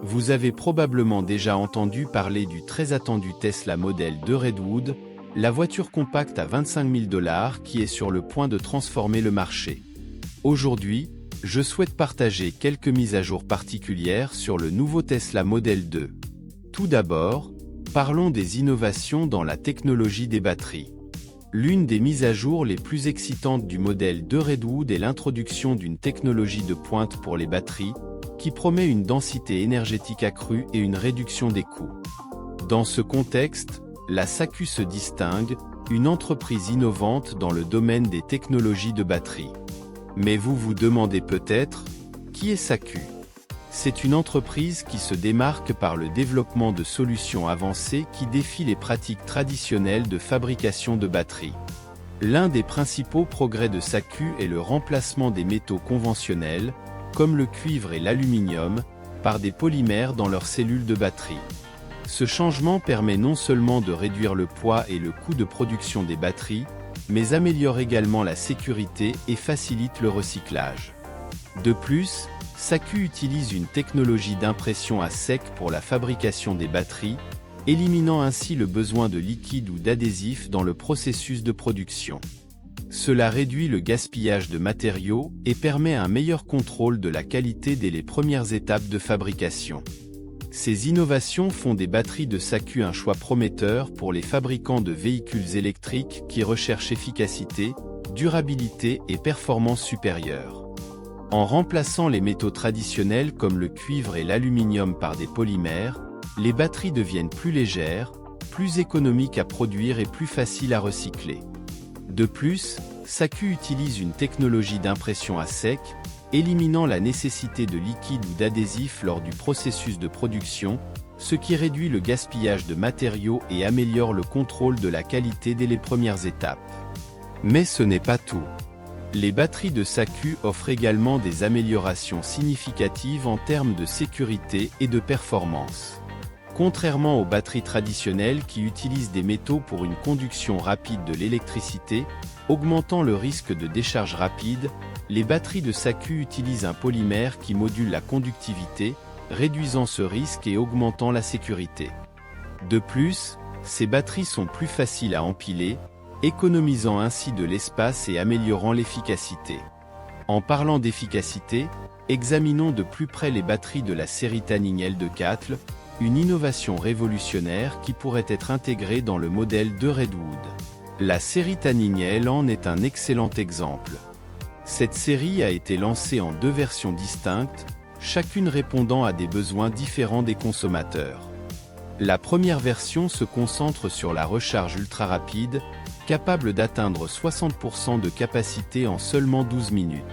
Vous avez probablement déjà entendu parler du très attendu Tesla Model 2 Redwood, la voiture compacte à 25 000 $ qui est sur le point de transformer le marché. Aujourd'hui, je souhaite partager quelques mises à jour particulières sur le nouveau Tesla Model 2. Tout d'abord, parlons des innovations dans la technologie des batteries. L'une des mises à jour les plus excitantes du modèle 2 Redwood est l'introduction d'une technologie de pointe pour les batteries, qui promet une densité énergétique accrue et une réduction des coûts. Dans ce contexte, la SACU se distingue, une entreprise innovante dans le domaine des technologies de batterie. Mais vous vous demandez peut-être, qui est SACU ? C'est une entreprise qui se démarque par le développement de solutions avancées qui défient les pratiques traditionnelles de fabrication de batteries. L'un des principaux progrès de SACU est le remplacement des métaux conventionnels, comme le cuivre et l'aluminium, par des polymères dans leurs cellules de batterie. Ce changement permet non seulement de réduire le poids et le coût de production des batteries, mais améliore également la sécurité et facilite le recyclage. De plus, SACU utilise une technologie d'impression à sec pour la fabrication des batteries, éliminant ainsi le besoin de liquide ou d'adhésif dans le processus de production. Cela réduit le gaspillage de matériaux et permet un meilleur contrôle de la qualité dès les premières étapes de fabrication. Ces innovations font des batteries de SACU un choix prometteur pour les fabricants de véhicules électriques qui recherchent efficacité, durabilité et performance supérieure. En remplaçant les métaux traditionnels comme le cuivre et l'aluminium par des polymères, les batteries deviennent plus légères, plus économiques à produire et plus faciles à recycler. De plus, SACU utilise une technologie d'impression à sec, éliminant la nécessité de liquide ou d'adhésif lors du processus de production, ce qui réduit le gaspillage de matériaux et améliore le contrôle de la qualité dès les premières étapes. Mais ce n'est pas tout. Les batteries de SACU offrent également des améliorations significatives en termes de sécurité et de performance. Contrairement aux batteries traditionnelles qui utilisent des métaux pour une conduction rapide de l'électricité, augmentant le risque de décharge rapide, les batteries de SACU utilisent un polymère qui module la conductivité, réduisant ce risque et augmentant la sécurité. De plus, ces batteries sont plus faciles à empiler, économisant ainsi de l'espace et améliorant l'efficacité. En parlant d'efficacité, examinons de plus près les batteries de la série Tanning L2 une innovation révolutionnaire qui pourrait être intégrée dans le modèle 2 Redwood. La série Tanning L en est un excellent exemple. Cette série a été lancée en deux versions distinctes, chacune répondant à des besoins différents des consommateurs. La première version se concentre sur la recharge ultra rapide, capable d'atteindre 60% de capacité en seulement 12 minutes.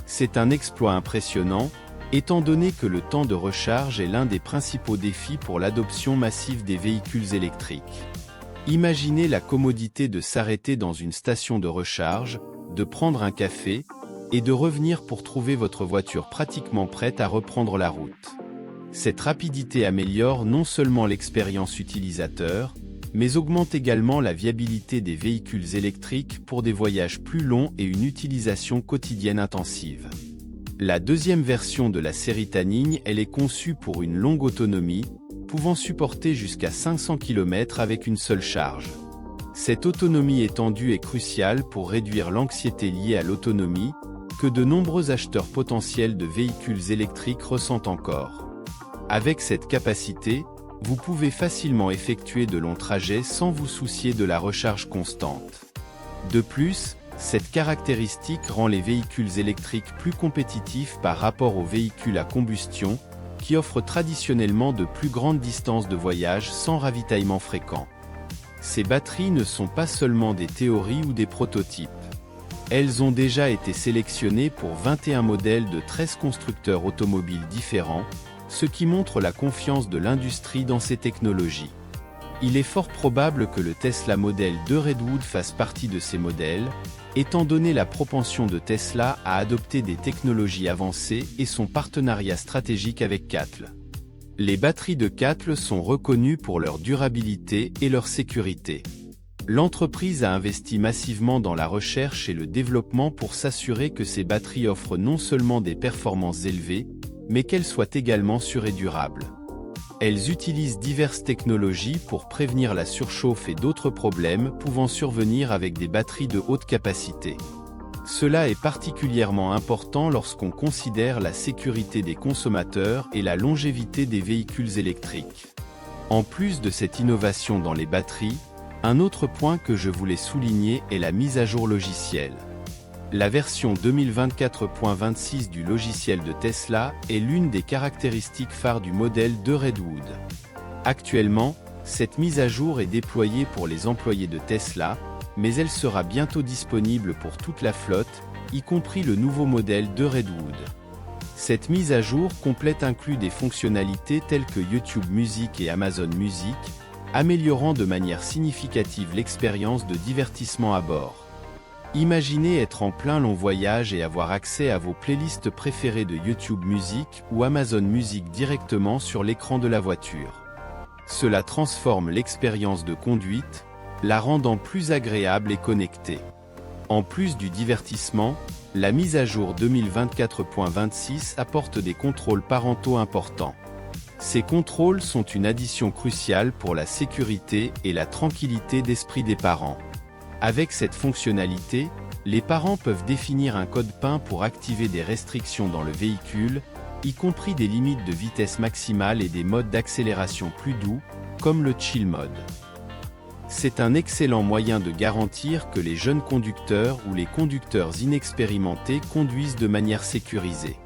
C'est un exploit impressionnant, étant donné que le temps de recharge est l'un des principaux défis pour l'adoption massive des véhicules électriques. Imaginez la commodité de s'arrêter dans une station de recharge, de prendre un café, et de revenir pour trouver votre voiture pratiquement prête à reprendre la route. Cette rapidité améliore non seulement l'expérience utilisateur, mais augmente également la viabilité des véhicules électriques pour des voyages plus longs et une utilisation quotidienne intensive. La deuxième version de la série Tanning, elle est conçue pour une longue autonomie, pouvant supporter jusqu'à 500 km avec une seule charge. Cette autonomie étendue est cruciale pour réduire l'anxiété liée à l'autonomie, que de nombreux acheteurs potentiels de véhicules électriques ressentent encore. Avec cette capacité, vous pouvez facilement effectuer de longs trajets sans vous soucier de la recharge constante. De plus, cette caractéristique rend les véhicules électriques plus compétitifs par rapport aux véhicules à combustion, qui offrent traditionnellement de plus grandes distances de voyage sans ravitaillement fréquent. Ces batteries ne sont pas seulement des théories ou des prototypes. Elles ont déjà été sélectionnées pour 21 modèles de 13 constructeurs automobiles différents, ce qui montre la confiance de l'industrie dans ces technologies. Il est fort probable que le Tesla Model 2 Redwood fasse partie de ces modèles, étant donné la propension de Tesla à adopter des technologies avancées et son partenariat stratégique avec CATL. Les batteries de CATL sont reconnues pour leur durabilité et leur sécurité. L'entreprise a investi massivement dans la recherche et le développement pour s'assurer que ces batteries offrent non seulement des performances élevées, mais qu'elles soient également sûres et durables. Elles utilisent diverses technologies pour prévenir la surchauffe et d'autres problèmes pouvant survenir avec des batteries de haute capacité. Cela est particulièrement important lorsqu'on considère la sécurité des consommateurs et la longévité des véhicules électriques. En plus de cette innovation dans les batteries, un autre point que je voulais souligner est la mise à jour logicielle. La version 2024.26 du logiciel de Tesla est l'une des caractéristiques phares du modèle de Redwood. Actuellement, cette mise à jour est déployée pour les employés de Tesla, mais elle sera bientôt disponible pour toute la flotte, y compris le nouveau modèle de Redwood. Cette mise à jour complète inclut des fonctionnalités telles que YouTube Music et Amazon Music, améliorant de manière significative l'expérience de divertissement à bord. Imaginez être en plein long voyage et avoir accès à vos playlists préférées de YouTube Music ou Amazon Music directement sur l'écran de la voiture. Cela transforme l'expérience de conduite, la rendant plus agréable et connectée. En plus du divertissement, la mise à jour 2024.26 apporte des contrôles parentaux importants. Ces contrôles sont une addition cruciale pour la sécurité et la tranquillité d'esprit des parents. Avec cette fonctionnalité, les parents peuvent définir un code PIN pour activer des restrictions dans le véhicule, y compris des limites de vitesse maximale et des modes d'accélération plus doux, comme le Chill Mode. C'est un excellent moyen de garantir que les jeunes conducteurs ou les conducteurs inexpérimentés conduisent de manière sécurisée.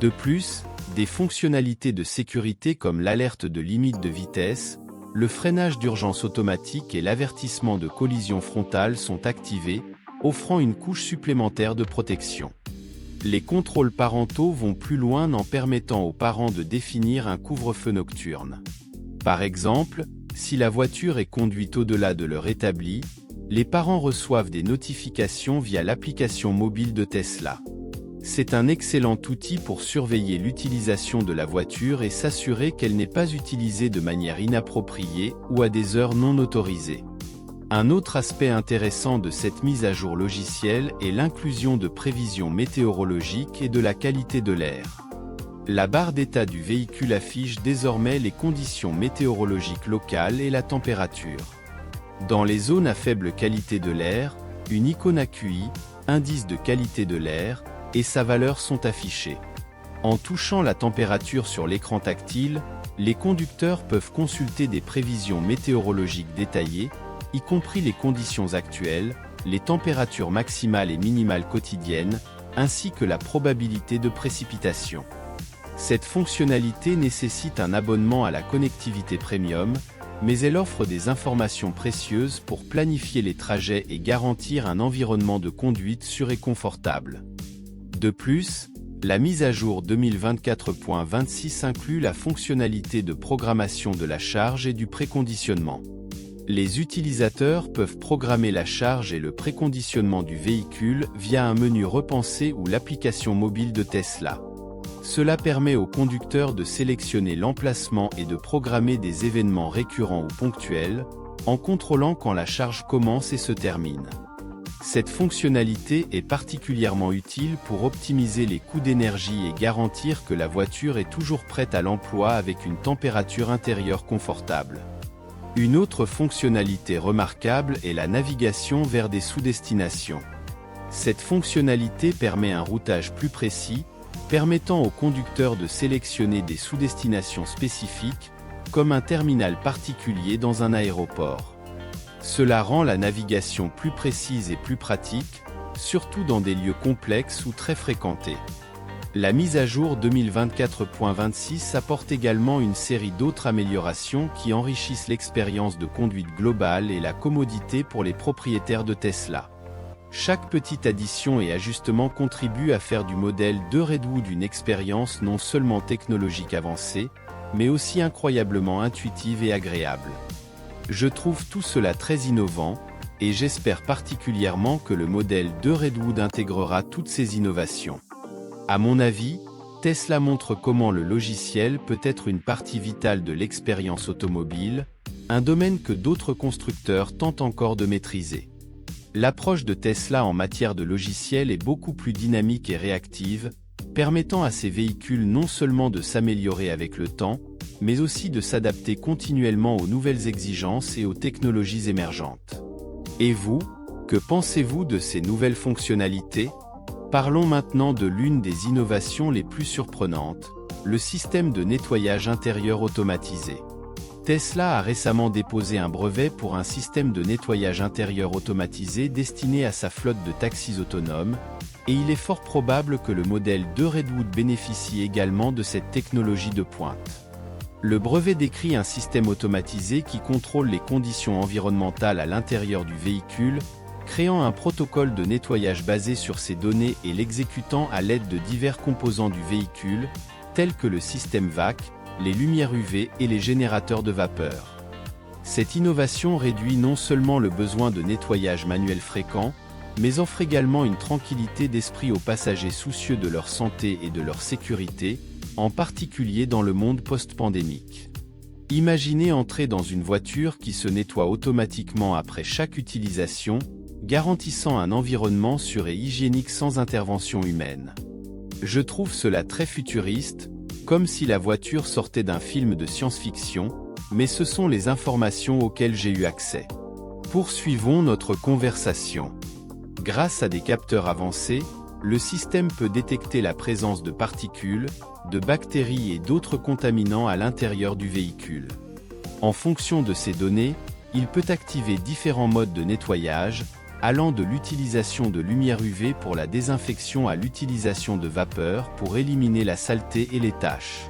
De plus, des fonctionnalités de sécurité comme l'alerte de limite de vitesse, le freinage d'urgence automatique et l'avertissement de collision frontale sont activés, offrant une couche supplémentaire de protection. Les contrôles parentaux vont plus loin en permettant aux parents de définir un couvre-feu nocturne. Par exemple, si la voiture est conduite au-delà de l'heure établie, les parents reçoivent des notifications via l'application mobile de Tesla. C'est un excellent outil pour surveiller l'utilisation de la voiture et s'assurer qu'elle n'est pas utilisée de manière inappropriée ou à des heures non autorisées. Un autre aspect intéressant de cette mise à jour logicielle est l'inclusion de prévisions météorologiques et de la qualité de l'air. La barre d'état du véhicule affiche désormais les conditions météorologiques locales et la température. Dans les zones à faible qualité de l'air, une icône AQI, indice de qualité de l'air, et sa valeur sont affichées. En touchant la température sur l'écran tactile, les conducteurs peuvent consulter des prévisions météorologiques détaillées, y compris les conditions actuelles, les températures maximales et minimales quotidiennes, ainsi que la probabilité de précipitation. Cette fonctionnalité nécessite un abonnement à la connectivité premium, mais elle offre des informations précieuses pour planifier les trajets et garantir un environnement de conduite sûr et confortable. De plus, la mise à jour 2024.26 inclut la fonctionnalité de programmation de la charge et du préconditionnement. Les utilisateurs peuvent programmer la charge et le préconditionnement du véhicule via un menu repensé ou l'application mobile de Tesla. Cela permet aux conducteurs de sélectionner l'emplacement et de programmer des événements récurrents ou ponctuels, en contrôlant quand la charge commence et se termine. Cette fonctionnalité est particulièrement utile pour optimiser les coûts d'énergie et garantir que la voiture est toujours prête à l'emploi avec une température intérieure confortable. Une autre fonctionnalité remarquable est la navigation vers des sous-destinations. Cette fonctionnalité permet un routage plus précis, permettant aux conducteurs de sélectionner des sous-destinations spécifiques, comme un terminal particulier dans un aéroport. Cela rend la navigation plus précise et plus pratique, surtout dans des lieux complexes ou très fréquentés. La mise à jour 2024.26 apporte également une série d'autres améliorations qui enrichissent l'expérience de conduite globale et la commodité pour les propriétaires de Tesla. Chaque petite addition et ajustement contribue à faire du modèle de Redwood une expérience non seulement technologique avancée, mais aussi incroyablement intuitive et agréable. Je trouve tout cela très innovant, et j'espère particulièrement que le modèle de Redwood intégrera toutes ces innovations. À mon avis, Tesla montre comment le logiciel peut être une partie vitale de l'expérience automobile, un domaine que d'autres constructeurs tentent encore de maîtriser. L'approche de Tesla en matière de logiciel est beaucoup plus dynamique et réactive, permettant à ces véhicules non seulement de s'améliorer avec le temps, mais aussi de s'adapter continuellement aux nouvelles exigences et aux technologies émergentes. Et vous, que pensez-vous de ces nouvelles fonctionnalités? Parlons maintenant de l'une des innovations les plus surprenantes, le système de nettoyage intérieur automatisé. Tesla a récemment déposé un brevet pour un système de nettoyage intérieur automatisé destiné à sa flotte de taxis autonomes, et il est fort probable que le modèle de Redwood bénéficie également de cette technologie de pointe. Le brevet décrit un système automatisé qui contrôle les conditions environnementales à l'intérieur du véhicule, créant un protocole de nettoyage basé sur ces données et l'exécutant à l'aide de divers composants du véhicule, tels que le système VAC, les lumières UV et les générateurs de vapeur. Cette innovation réduit non seulement le besoin de nettoyage manuel fréquent, mais offre également une tranquillité d'esprit aux passagers soucieux de leur santé et de leur sécurité, en particulier dans le monde post-pandémique. Imaginez entrer dans une voiture qui se nettoie automatiquement après chaque utilisation, garantissant un environnement sûr et hygiénique sans intervention humaine. Je trouve cela très futuriste, comme si la voiture sortait d'un film de science-fiction, mais ce sont les informations auxquelles j'ai eu accès. Poursuivons notre conversation. Grâce à des capteurs avancés, le système peut détecter la présence de particules, de bactéries et d'autres contaminants à l'intérieur du véhicule. En fonction de ces données, il peut activer différents modes de nettoyage, allant de l'utilisation de lumière UV pour la désinfection à l'utilisation de vapeur pour éliminer la saleté et les taches.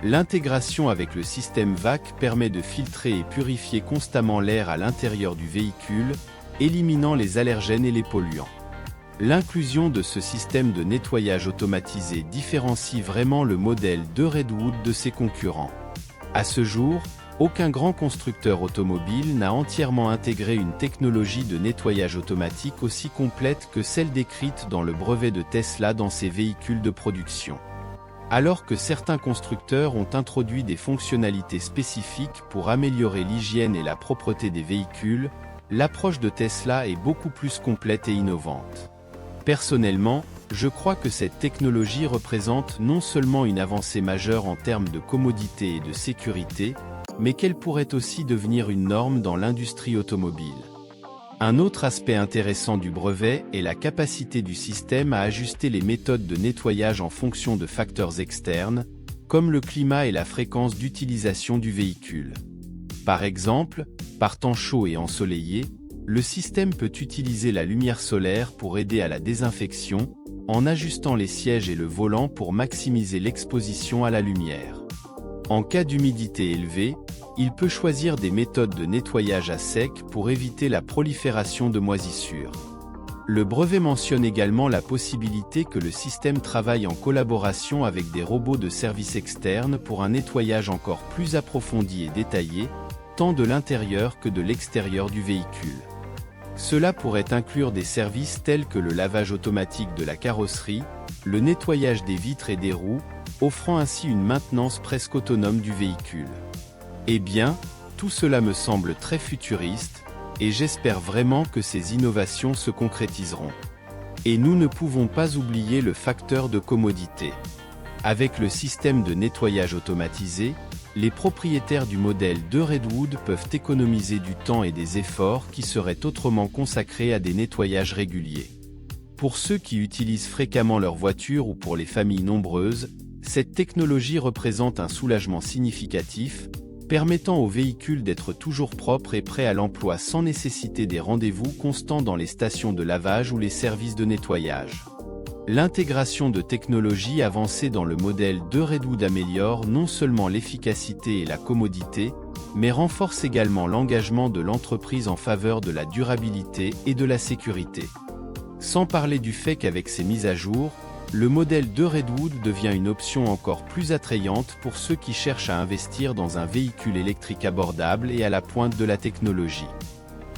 L'intégration avec le système VAC permet de filtrer et purifier constamment l'air à l'intérieur du véhicule, éliminant les allergènes et les polluants. L'inclusion de ce système de nettoyage automatisé différencie vraiment le modèle de Redwood de ses concurrents. À ce jour, aucun grand constructeur automobile n'a entièrement intégré une technologie de nettoyage automatique aussi complète que celle décrite dans le brevet de Tesla dans ses véhicules de production. Alors que certains constructeurs ont introduit des fonctionnalités spécifiques pour améliorer l'hygiène et la propreté des véhicules, l'approche de Tesla est beaucoup plus complète et innovante. Personnellement, je crois que cette technologie représente non seulement une avancée majeure en termes de commodité et de sécurité, mais qu'elle pourrait aussi devenir une norme dans l'industrie automobile. Un autre aspect intéressant du brevet est la capacité du système à ajuster les méthodes de nettoyage en fonction de facteurs externes, comme le climat et la fréquence d'utilisation du véhicule. Par exemple, par temps chaud et ensoleillé, le système peut utiliser la lumière solaire pour aider à la désinfection, en ajustant les sièges et le volant pour maximiser l'exposition à la lumière. En cas d'humidité élevée, il peut choisir des méthodes de nettoyage à sec pour éviter la prolifération de moisissures. Le brevet mentionne également la possibilité que le système travaille en collaboration avec des robots de service externes pour un nettoyage encore plus approfondi et détaillé, tant de l'intérieur que de l'extérieur du véhicule. Cela pourrait inclure des services tels que le lavage automatique de la carrosserie, le nettoyage des vitres et des roues, offrant ainsi une maintenance presque autonome du véhicule. Eh bien, tout cela me semble très futuriste, et j'espère vraiment que ces innovations se concrétiseront. Et nous ne pouvons pas oublier le facteur de commodité. Avec le système de nettoyage automatisé, les propriétaires du modèle de Redwood peuvent économiser du temps et des efforts qui seraient autrement consacrés à des nettoyages réguliers. Pour ceux qui utilisent fréquemment leur voiture ou pour les familles nombreuses, cette technologie représente un soulagement significatif, permettant aux véhicules d'être toujours propres et prêts à l'emploi sans nécessiter des rendez-vous constants dans les stations de lavage ou les services de nettoyage. L'intégration de technologies avancées dans le modèle de Redwood améliore non seulement l'efficacité et la commodité, mais renforce également l'engagement de l'entreprise en faveur de la durabilité et de la sécurité. Sans parler du fait qu'avec ces mises à jour, le modèle de Redwood devient une option encore plus attrayante pour ceux qui cherchent à investir dans un véhicule électrique abordable et à la pointe de la technologie.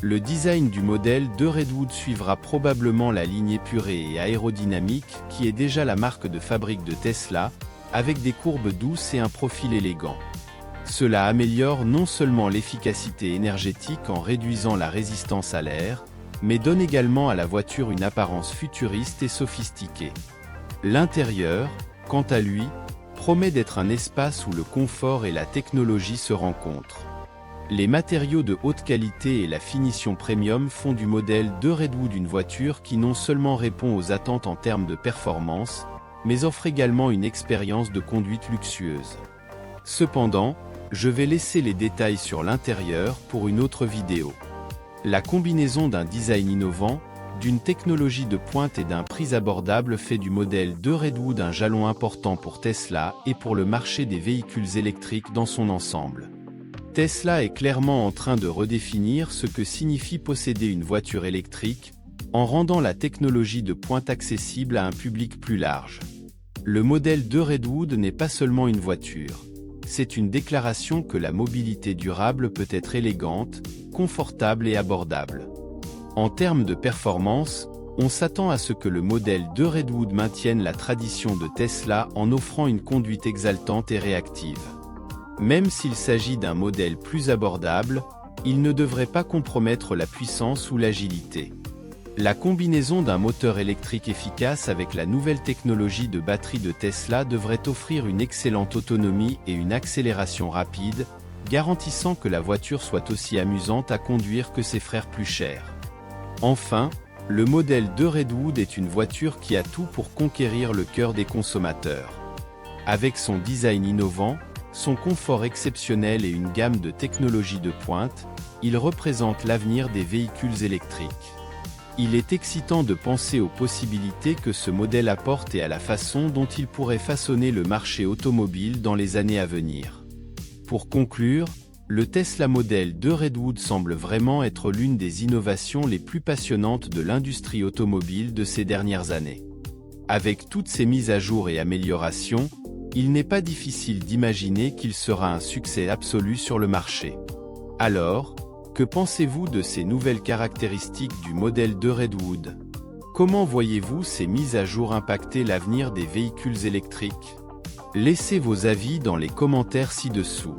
Le design du modèle de Redwood suivra probablement la ligne épurée et aérodynamique qui est déjà la marque de fabrique de Tesla, avec des courbes douces et un profil élégant. Cela améliore non seulement l'efficacité énergétique en réduisant la résistance à l'air, mais donne également à la voiture une apparence futuriste et sophistiquée. L'intérieur, quant à lui, promet d'être un espace où le confort et la technologie se rencontrent. Les matériaux de haute qualité et la finition premium font du modèle de Redwood une voiture qui non seulement répond aux attentes en termes de performance, mais offre également une expérience de conduite luxueuse. Cependant, je vais laisser les détails sur l'intérieur pour une autre vidéo. La combinaison d'un design innovant, d'une technologie de pointe et d'un prix abordable fait du modèle de Redwood un jalon important pour Tesla et pour le marché des véhicules électriques dans son ensemble. Tesla est clairement en train de redéfinir ce que signifie posséder une voiture électrique, en rendant la technologie de pointe accessible à un public plus large. Le modèle de Redwood n'est pas seulement une voiture. C'est une déclaration que la mobilité durable peut être élégante, confortable et abordable. En termes de performance, on s'attend à ce que le modèle de Redwood maintienne la tradition de Tesla en offrant une conduite exaltante et réactive. Même s'il s'agit d'un modèle plus abordable, il ne devrait pas compromettre la puissance ou l'agilité. La combinaison d'un moteur électrique efficace avec la nouvelle technologie de batterie de Tesla devrait offrir une excellente autonomie et une accélération rapide, garantissant que la voiture soit aussi amusante à conduire que ses frères plus chers. Enfin, le modèle de Redwood est une voiture qui a tout pour conquérir le cœur des consommateurs. Avec son design innovant, son confort exceptionnel et une gamme de technologies de pointe, il représente l'avenir des véhicules électriques. Il est excitant de penser aux possibilités que ce modèle apporte et à la façon dont il pourrait façonner le marché automobile dans les années à venir. Pour conclure, le Tesla Model de Redwood semble vraiment être l'une des innovations les plus passionnantes de l'industrie automobile de ces dernières années. Avec toutes ces mises à jour et améliorations, il n'est pas difficile d'imaginer qu'il sera un succès absolu sur le marché. Alors, que pensez-vous de ces nouvelles caractéristiques du modèle de Redwood? Comment voyez-vous ces mises à jour impacter l'avenir des véhicules électriques? Laissez vos avis dans les commentaires ci-dessous.